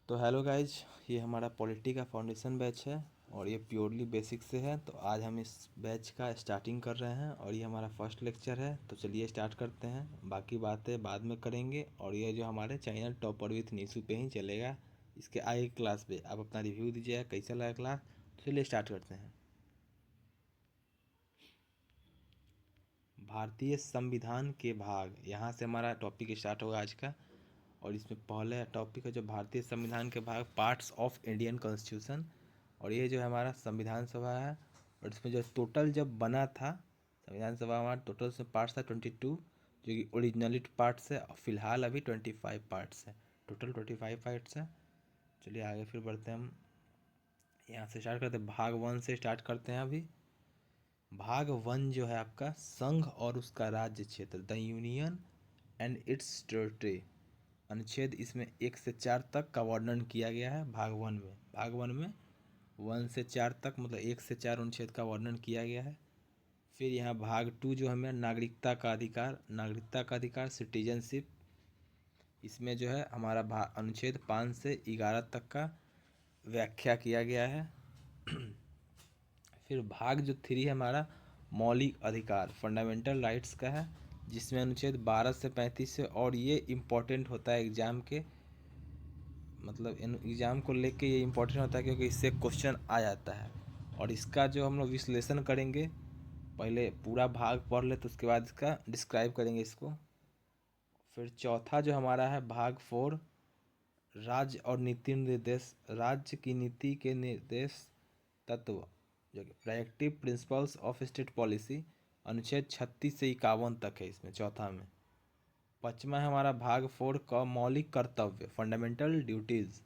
तो hello guys, ये हमारा पॉलिटी का फाउंडेशन बैच है और ये प्योरली बेसिक से है। तो आज हम इस बैच का स्टार्टिंग कर रहे हैं और ये हमारा फर्स्ट लेक्चर है। तो चलिए स्टार्ट करते हैं, बाकी बातें बाद में करेंगे। और ये जो हमारे चैनल टॉपर विथ नीशू पे ही चलेगा। इसके आगे क्लास पे आप अपना रिव्यू दीजिएगा कैसा लगा क्लास। तो चलिए स्टार्ट करते हैं। भारतीय संविधान के भाग, यहाँ से हमारा टॉपिक स्टार्ट होगा आज का। और इसमें पहले टॉपिक है जो भारतीय संविधान के भाग, पार्ट्स ऑफ इंडियन कॉन्स्टिट्यूशन। और ये जो है हमारा संविधान सभा है। और इसमें जो टोटल जब बना था संविधान सभा, हमारा टोटल से पार्ट्स था 22, जो कि ओरिजिनली पार्ट्स है। और फिलहाल अभी 25 पार्ट्स है, टोटल 25 पार्ट्स है। चलिए आगे फिर बढ़ते हैं हम। यहाँ से स्टार्ट करते हैं, भाग 1 से स्टार्ट करते हैं अभी। भाग 1 जो है आपका संघ और उसका राज्य क्षेत्र, the union and it's territory. अनुच्छेद इसमें 1 से 4 तक का वर्णन किया गया है भाग 1 में। भाग 1 में 1 से 4 तक मतलब 1 से 4 अनुच्छेद का वर्णन किया गया है। फिर यहाँ भाग 2 जो हमें नागरिकता का अधिकार, नागरिकता का अधिकार सिटीजनशिप, इसमें जो है हमारा अनुच्छेद 5 से 11 तक का व्याख्या किया गया है। फिर भाग जो 3 है हमारा मौलिक अधिकार, फंडामेंटल राइट्स का है, जिसमें अनुच्छेद 12 से 35 से। और ये इम्पोर्टेंट होता है एग्ज़ाम के, मतलब एग्ज़ाम को लेके ये इम्पोर्टेंट होता है क्योंकि इससे क्वेश्चन आ जाता है। और इसका जो हम लोग विश्लेषण करेंगे, पहले पूरा भाग पढ़ ले तो उसके बाद इसका डिस्क्राइब करेंगे इसको। फिर चौथा जो हमारा है भाग 4, राज्य और नीति निर्देश, राज्य की नीति के निर्देश तत्व, जो कि प्रायोगिक प्रिंसिपल्स ऑफ स्टेट पॉलिसी, अनुच्छेद 36 से 51 तक है इसमें चौथा में। पाँचवा है हमारा भाग 4 का मौलिक कर्तव्य, फंडामेंटल ड्यूटीज़।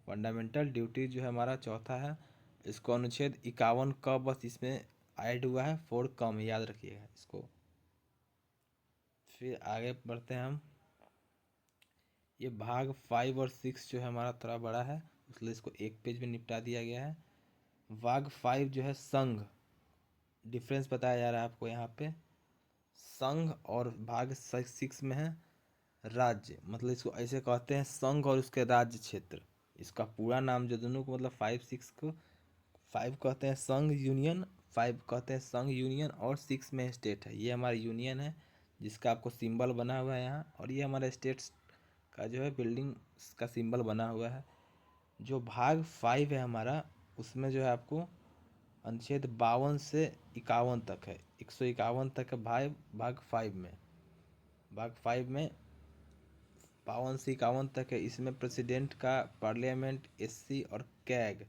फंडामेंटल ड्यूटीज जो है हमारा चौथा है, इसको अनुच्छेद 51 का बस इसमें ऐड हुआ है, 4 कम, याद रखिएगा इसको। फिर आगे बढ़ते हैं हम। ये भाग 5 और 6 जो है हमारा थोड़ा बड़ा है, इसलिए इसको एक पेज में निपटा दिया गया है। भाग 5 जो है संघ, डिफरेंस बताया जा रहा है आपको यहाँ पे संघ। और भाग 6 में है राज्य, मतलब इसको ऐसे कहते हैं संघ और उसके राज्य क्षेत्र। इसका पूरा नाम जो दोनों को मतलब 5 6 को, 5 कहते हैं संघ यूनियन, 5 कहते हैं संघ यूनियन, और 6 में स्टेट है। ये हमारा यूनियन है जिसका आपको सिंबल बना हुआ है यहाँ। और ये हमारा स्टेट्स का जो है बिल्डिंग का सिंबल बना हुआ है। जो भाग 5 है हमारा, उसमें जो है आपको अनुच्छेद 52 से 51 तक है, 151 तक है भाग 5 में। भाग 5 में 52 से 51 तक है। इसमें प्रेसिडेंट का, पार्लियामेंट, एससी और CAG,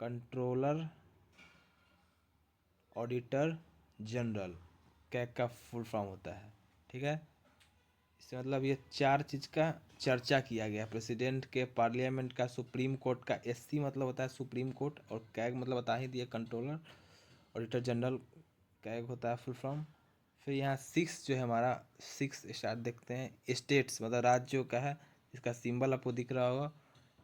controller, auditor general, CAG का फुल फॉर्म होता है, ठीक है। इससे मतलब ये 4 चीज़ का चर्चा किया गया, प्रेसिडेंट के, पार्लियामेंट का, सुप्रीम कोर्ट का। एससी मतलब होता है सुप्रीम कोर्ट, और कैग मतलब बता ही दिया कंट्रोलर, ऑडिटर जनरल, कैग होता है फुल फॉर्म। फिर यहाँ 6 जो है हमारा, 6 स्टार्ट देखते हैं, स्टेट्स मतलब राज्यों का है। इसका सिंबल आपको दिख रहा होगा।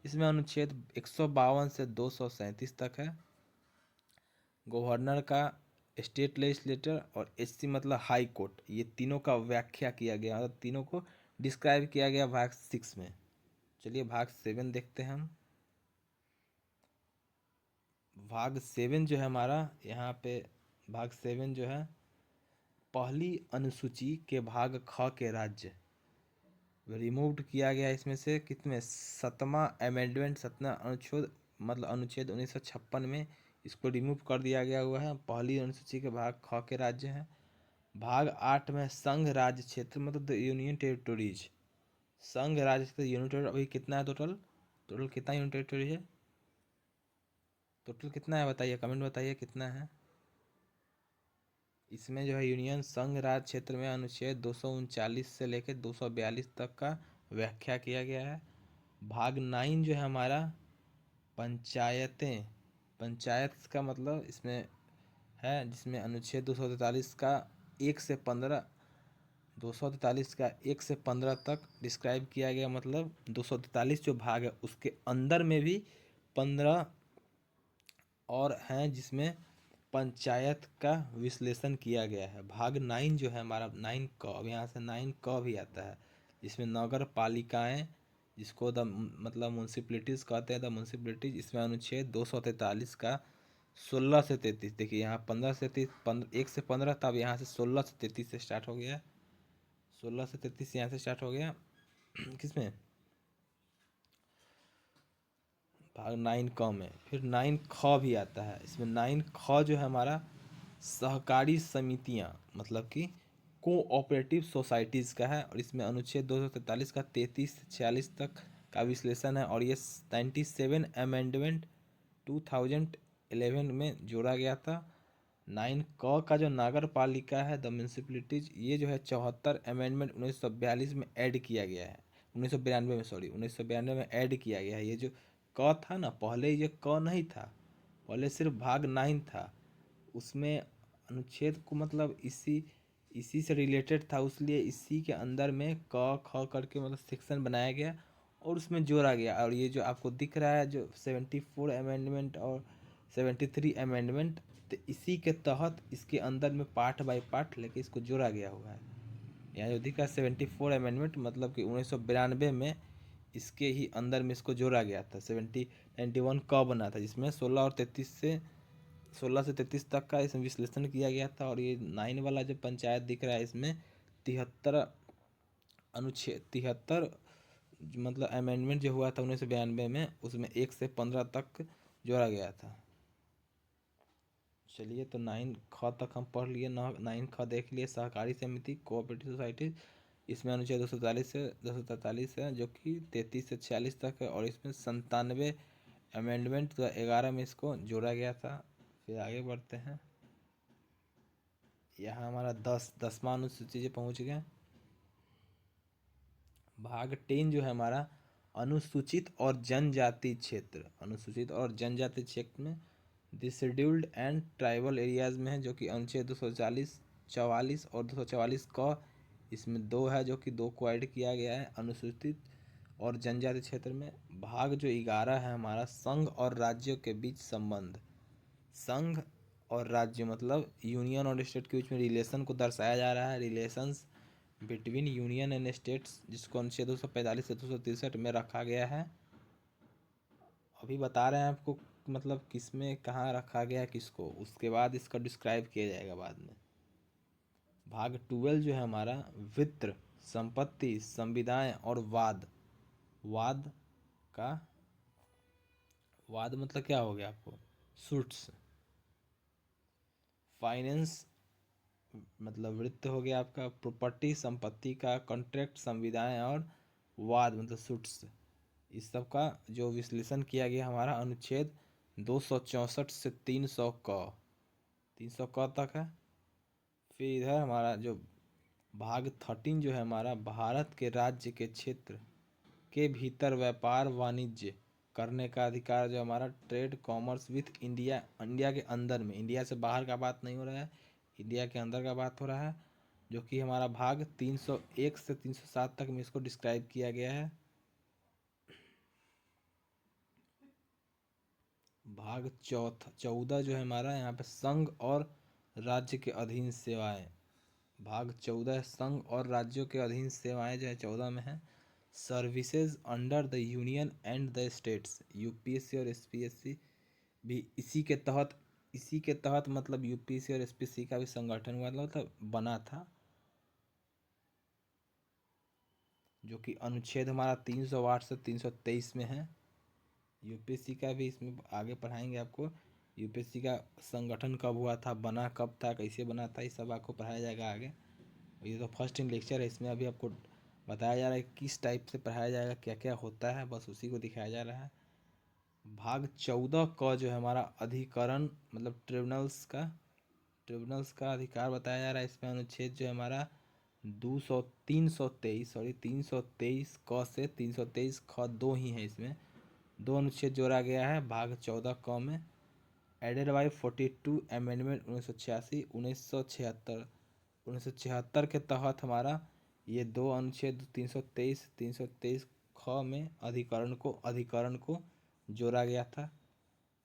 इसमें अनुच्छेद 152 से 237 तक है। गवर्नर का, स्टेट लेजिस्लेटर, और एससी मतलब हाई कोर्ट, ये तीनों का व्याख्या किया गया, मतलब तीनों को डिस्क्राइब किया गया भाग 6 में। चलिए भाग 7 देखते हैं हम। भाग 7 जो है हमारा यहाँ पे, भाग 7 जो है पहली अनुसूची के भाग ख के राज्य रिमूव्ड किया गया। इसमें से कितने, 7वां अमेंडमेंट, 7वां अनुच्छेद, मतलब अनुच्छेद 1956 में इसको रिमूव कर दिया गया हुआ है। पहली अनुसूची के भाग ख के राज्य हैं। भाग 8 में संघ राज्य क्षेत्र, मतलब द यूनियन टेरिटोरीज। संघ राज्य क्षेत्र, यूनियन टेरिटरी अभी कितना है टोटल, टोटल कितना यूनियन टेरिटरी है, टोटल कितना है बताइए, कमेंट बताइए कितना है। इसमें जो है यूनियन संघ राज्य क्षेत्र में अनुच्छेद 239 से लेकर 242 तक का व्याख्या किया गया है। भाग 9 जो है हमारा पंचायतें, पंचायत का मतलब इसमें है, जिसमें अनुच्छेद 243 का 1 से 15, 243 का 1 से 15 तक डिस्क्राइब किया गया। मतलब 243 जो भाग है उसके अंदर में भी 15 और हैं जिसमें पंचायत का विश्लेषण किया गया है। भाग 9 जो है हमारा 9 क, अब यहाँ से 9 क भी आता है, जिसमें नगर पालिकाएँ, जिसको मतलब म्यूनसिपलिटीज़ कहते हैं, द म्यूनसिपलिटीज। इसमें अनुच्छेद 243 का 16 से 33, देखिए यहाँ 15 से 30, 1 से 15, तब यहाँ से 16 से 33 से स्टार्ट हो गया। 16 से 33 यहाँ से स्टार्ट हो गया किसमें, भाग 9 क में। फिर 9 ख भी आता है। इसमें 9 ख जो है हमारा सहकारी समितियाँ, मतलब कि कोऑपरेटिव सोसाइटीज़ का है। और इसमें अनुच्छेद 243 का 33 से 46 तक का विश्लेषण है। और ये 97 अमेंडमेंट 2011 में जोड़ा गया था। 9 क का जो नगर पालिका है, द म्यूनसिपलिटीज, ये जो है 74 अमेंडमेंट 1942 में ऐड किया गया है। 1992 में, सॉरी 1992 में ऐड किया गया है। ये जो क था ना, पहले ये क नहीं था, पहले सिर्फ भाग 9 था। उसमें अनुच्छेद को मतलब इसी से रिलेटेड था, इसलिए इसी के अंदर में क ख करके मतलब सेक्शन बनाया गया और उसमें जोड़ा गया। और ये जो आपको दिख रहा है जो 74 अमेंडमेंट और 73 अमेंडमेंट, तो इसी के तहत इसके अंदर में पार्ट बाय पार्ट लेके इसको जोड़ा गया हुआ है। यहाँ जो दिख रहा है 74 अमेंडमेंट, मतलब कि 1992 में इसके ही अंदर में इसको जोड़ा गया था। 91 क बना था, जिसमें 16 से 33 तक का इसमें विश्लेषण किया गया था। और ये 9 वाला जो पंचायत दिख रहा है, इसमें 73 अनुच्छेद 73 मतलब अमेंडमेंट जो हुआ था 1992 में, उसमें 1 से 15 तक जोड़ा गया था। चलिए, तो 9 ख तक हम पढ़ लिए। 9 ख देख लिए, सहकारी समिति, कोऑपरेटिव सोसाइटी। इसमें अनुच्छेद 243 है जो कि 33 से 46 तक है। और इसमें 97 अमेंडमेंट 2011 में इसको जोड़ा गया था। फिर आगे बढ़ते हैं। यहाँ हमारा 10वां अनुसूची से पहुँच गए। भाग 10 जो है हमारा अनुसूचित और जनजाति क्षेत्र। अनुसूचित और जनजाति क्षेत्र में the scheduled and tribal areas में है, जो कि अनुच्छेद 240, 44 और 244 का, इसमें 2 है जो कि 2 को ऐड किया गया है अनुसूचित और जनजाति क्षेत्र में। भाग जो 11 है हमारा संघ और राज्यों के बीच संबंध। संघ और राज्य मतलब यूनियन और स्टेट के बीच में रिलेशन को दर्शाया जा रहा है। Relations between union and states, जिसको अनुच्छेद 245 से 263 में रखा गया है। अभी बता रहे हैं आपको मतलब किस में कहाँ रखा गया है किसको, उसके बाद इसका डिस्क्राइब किया जाएगा बाद में। भाग 12 जो है हमारा वित्त, संपत्ति, संविदाएं और वाद। वाद का वाद मतलब क्या हो गया आपको, सूट्स। फाइनेंस मतलब वित्त हो गया आपका, प्रॉपर्टी संपत्ति का, कॉन्ट्रैक्ट संविदाएं और वाद मतलब सूट्स। इस सब का जो विश्लेषण किया गया हमारा अनुच्छेद 264 से 300 क तक है। फिर इधर हमारा जो भाग 13 जो है हमारा भारत के राज्य के क्षेत्र के भीतर व्यापार वाणिज्य करने का अधिकार, जो हमारा trade commerce with India, India के अंदर में, इंडिया से बाहर का बात नहीं हो रहा है, इंडिया के अंदर का बात हो रहा है, जो कि हमारा भाग 301 से 307 तक में इसको डिस्क्राइब किया गया है। भाग 14 जो है हमारा यहाँ पे संघ और राज्य के अधीन सेवाएं। भाग 14 संघ और राज्यों के अधीन सेवाएं जो है 14 में है। Services under the union and the states, UPSC और एसपीएससी भी इसी के तहत मतलब यूपीएससी और एसपीएससी का भी संगठन हुआ था, मतलब बना था, जो कि अनुच्छेद हमारा 308 से 323 में है। यूपीएससी का भी इसमें आगे पढ़ाएंगे आपको। यूपीएससी का संगठन कब हुआ था, बना कब था, कैसे बना था, ये सब आपको पढ़ाया जाएगा आगे। ये तो फर्स्ट इन लेक्चर है, इसमें अभी आपको बताया जा रहा है किस टाइप से पढ़ाया जाएगा, क्या क्या होता है, बस उसी को दिखाया जा रहा है। भाग 14 का जो है हमारा अधिकरण मतलब ट्रिब्यूनल्स का अधिकार बताया जा रहा है। इसमें अनुच्छेद जो है हमारा 323 क से 323 ख, 2 ही है, इसमें 2 अनुच्छेद जोड़ा गया है भाग 14 क में। एडेड बाई 42 अमेंडमेंट 1986 1976 के तहत हमारा ये 2 अनुच्छेद 323 ख में अधिकरण को जोड़ा गया था।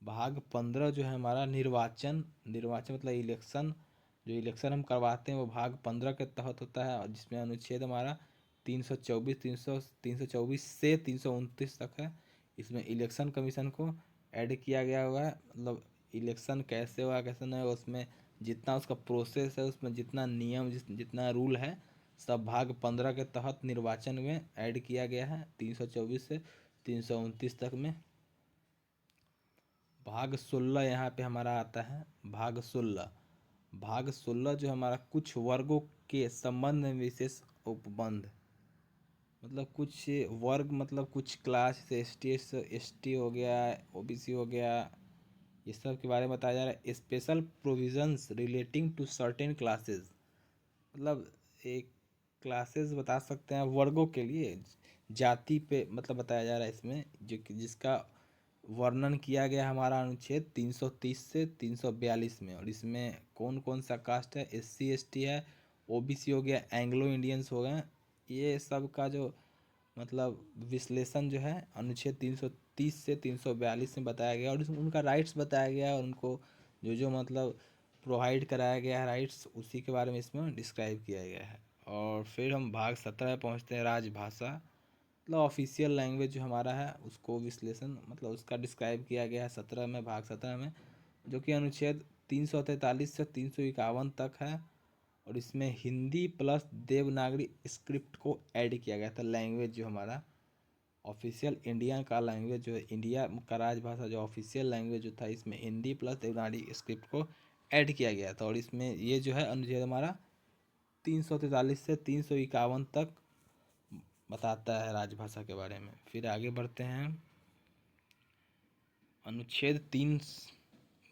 भाग 15 जो है हमारा निर्वाचन मतलब इलेक्शन, जो इलेक्शन हम करवाते हैं वो भाग 15 के तहत होता है, और जिसमें अनुच्छेद हमारा 324 324 से 329 तक है। इसमें इलेक्शन कमीशन को ऐड किया गया हुआ है, मतलब इलेक्शन कैसे हुआ कैसे नहीं हुआ, उसमें जितना उसका प्रोसेस है, उसमें जितना नियम जितना रूल है, सब भाग 15 के तहत निर्वाचन में ऐड किया गया है 324 से 329 तक में। भाग 16 यहाँ पे हमारा आता है। भाग 16 जो हमारा कुछ वर्गों के संबंध में विशेष उपबंध, मतलब कुछ वर्ग, मतलब कुछ क्लास से एस टी हो गया, ओबीसी हो गया, ये सब के बारे में बताया जा रहा है। Special provisions relating to certain classes, मतलब एक क्लासेस बता सकते हैं वर्गों के लिए, जाति पे मतलब बताया जा रहा है इसमें, जो कि जिसका वर्णन किया गया हमारा अनुच्छेद 330 से 342 में। और इसमें कौन कौन सा कास्ट है, एससी एसटी है, ओबीसी हो गया, एंग्लो इंडियंस हो गए, ये सब का जो मतलब विश्लेषण जो है अनुच्छेद 330 से 342 में बताया गया, और इसमें उनका राइट्स बताया गया है, और उनको जो जो मतलब प्रोवाइड कराया गया है राइट्स, उसी के बारे में इसमें डिस्क्राइब किया गया है। और फिर हम भाग 17 में पहुँचते हैं, राजभाषा, मतलब ऑफिशियल लैंग्वेज जो हमारा है उसको विश्लेषण मतलब उसका डिस्क्राइब किया गया है 17 में, भाग 17 में, जो कि अनुच्छेद 343 से 351 तक है। और इसमें हिंदी प्लस देवनागरी स्क्रिप्ट को ऐड किया गया था। लैंग्वेज जो हमारा ऑफिशियल इंडिया का लैंग्वेज जो है, इंडिया का राजभाषा जो ऑफिशियल लैंग्वेज जो था, इसमें हिंदी प्लस देवनागरी स्क्रिप्ट को ऐड किया गया था। और इसमें ये जो है अनुच्छेद हमारा 343 से 351 तक बताता है राजभाषा के बारे में। फिर आगे बढ़ते हैं, अनुच्छेद 3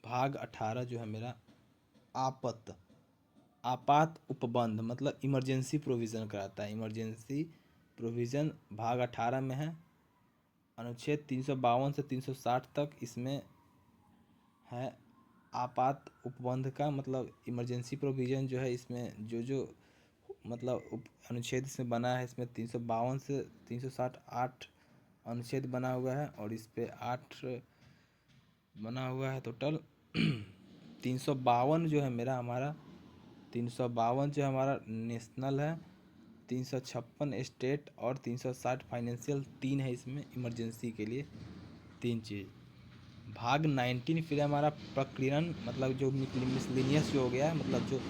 भाग 18 जो है मेरा आपात उपबंध, मतलब इमरजेंसी प्रोविज़न कराता है। इमरजेंसी प्रोविज़न भाग 18 में है, अनुच्छेद 352 से 360 तक इसमें है। आपात उपबंध का मतलब इमरजेंसी प्रोविज़न जो है, इसमें जो जो मतलब अनुच्छेद इसमें बना है, इसमें 352 से 360 8 अनुच्छेद बना हुआ है, और इस पे 8 बना हुआ है टोटल। 352 जो है मेरा हमारा 352 जो हमारा नेशनल है, 356 स्टेट, और 360 फाइनेंशियल, तीन है इसमें इमरजेंसी के लिए, तीन चीज़। भाग 19 फिर हमारा प्रकीर्णन, मतलब जो मिसलिनियस जो हो गया, मतलब जो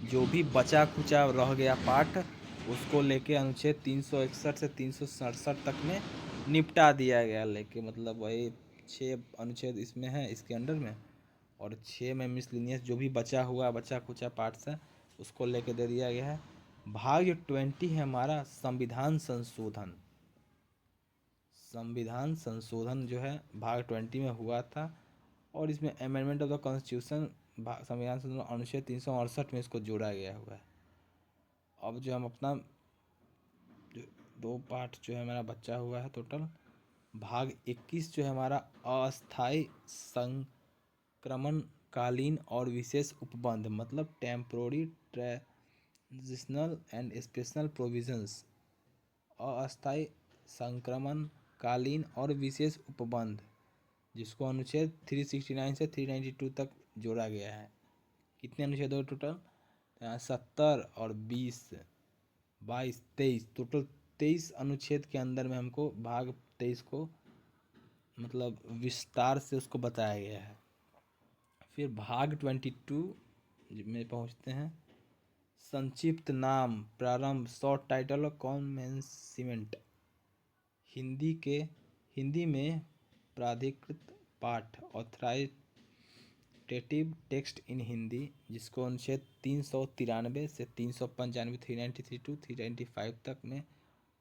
जो भी बचा खुचा रह गया पार्ट, उसको लेके अनुच्छेद 361 से 367 तक में निपटा दिया गया लेके, मतलब वही 6 अनुच्छेद इसमें है इसके अंडर में, और 6 में मिसलिनियस जो भी बचा खुचा पार्ट्स है उसको लेके दे दिया गया है। भाग 20 है हमारा संविधान संशोधन जो है भाग 20 में हुआ था, और इसमें अमेंडमेंट ऑफ द कॉन्स्टिट्यूशन संविधान संशोधन अनुच्छेद 368 में इसको जोड़ा गया हुआ है। अब जो हम अपना जो 2 पार्ट जो है हमारा बचा हुआ है टोटल, भाग 21 जो है हमारा अस्थायी संक्रमणकालीन और विशेष उपबंध, मतलब temporary transitional and special provisions, अस्थायी संक्रमणकालीन और विशेष उपबंध, जिसको अनुच्छेद 369 से 392 तक जोड़ा गया है। कितने अनुच्छेद हो टोटल, 70 और 20 22 23, टोटल 23 अनुच्छेद के अंदर में हमको भाग 23 को मतलब विस्तार से उसको बताया गया है। फिर भाग 22 में पहुंचते हैं, संक्षिप्त नाम, प्रारंभ, शॉर्ट टाइटल और कॉमेंसमेंट, हिंदी में प्राधिकृत पाठ, ऑथोरिटेटिव टेक्स्ट इन हिंदी, जिसको अनुच्छेद 393 से 395 393 टू 395 तक में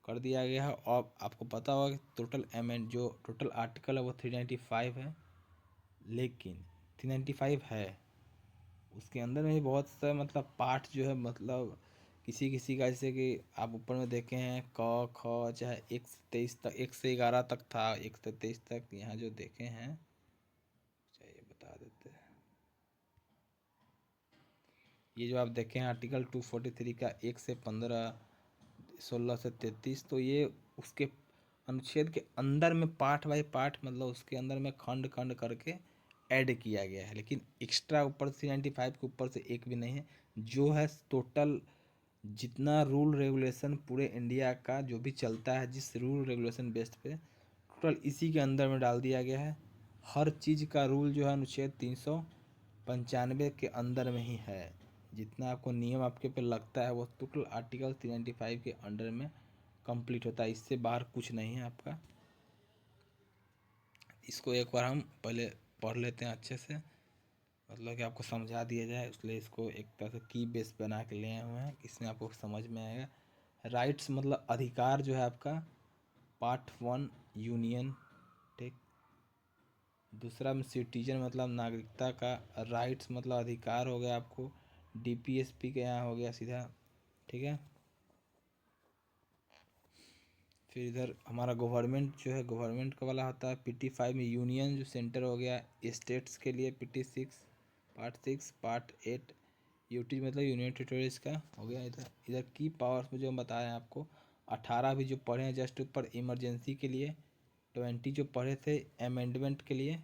कर दिया गया है। और आपको पता होगा कि जो टोटल आर्टिकल है वो 395 है, लेकिन 395 है, उसके अंदर में भी बहुत सा मतलब पार्ट जो है, मतलब किसी किसी का, जैसे कि आप ऊपर में देखे हैं क ख, चाहे 1 से 23 तक, 1 से 11 तक था, 1 से 23 तक यहाँ जो देखे हैं, चाहिए बता देते हैं। ये जो आप देखे हैं आर्टिकल 243 का 1 से 15, 16 से 33, तो ये उसके अनुच्छेद के अंदर में पार्ट बाई पार्ट, मतलब उसके अंदर में खंड खंड करके ऐड किया गया है, लेकिन एक्स्ट्रा ऊपर से 95 के ऊपर से एक भी नहीं है। जो है टोटल जितना रूल रेगुलेशन पूरे इंडिया का जो भी चलता है, जिस रूल रेगुलेशन बेस्ड पे, टोटल इसी के अंदर में डाल दिया गया है। हर चीज़ का रूल जो है अनुच्छेद 395 के अंदर में ही है। जितना आपको नियम आपके पे लगता है वो टोटल आर्टिकल 395 के अंडर में कंप्लीट होता है। इससे बाहर कुछ नहीं है आपका। इसको एक बार हम पहले पढ़ लेते हैं अच्छे से, मतलब कि आपको समझा दिया जाए, इसलिए इसको एक तरह से की बेस बना के ले आए हुए हैं, इसमें आपको समझ में आएगा। राइट्स मतलब अधिकार जो है आपका, पार्ट 1 यूनियन, ठीक। दूसरा में सिटीजन मतलब नागरिकता का, राइट्स मतलब अधिकार हो गया आपको, डीपीएसपी के यहाँ हो गया सीधा, ठीक है। फिर इधर हमारा गवर्नमेंट जो है, गवर्नमेंट का वाला होता है PT5 में। यूनियन जो सेंटर हो गया, स्टेट्स के लिए PT6 पार्ट 6, पार्ट 8 यूटी मतलब यूनियन टेरिटरीज का हो गया। इधर इधर की पावर्स में जो हम बताए हैं आपको, 18 भी जो पढ़े हैं जस्ट ऊपर इमरजेंसी के लिए, 20 जो पढ़े थे अमेंडमेंट के लिए,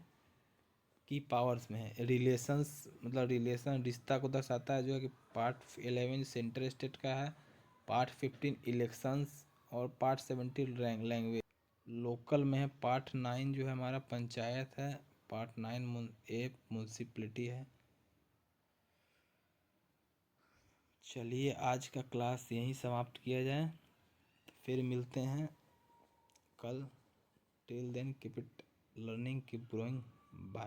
की पावर्स में है। रिलेशंस मतलब रिलेशन रिश्ता को दर्शाता है, जो है कि पार्ट 11 सेंट्रल स्टेट का है, पार्ट 15 इलेक्शंस, और पार्ट 17 लैंग्वेज। लोकल में है पार्ट 9 जो है हमारा पंचायत है, पार्ट 9 ए म्यूनसिपलिटी है। चलिए आज का क्लास यहीं समाप्त किया जाए, फिर मिलते हैं कल। Till then keep it learning, keep growing, bye.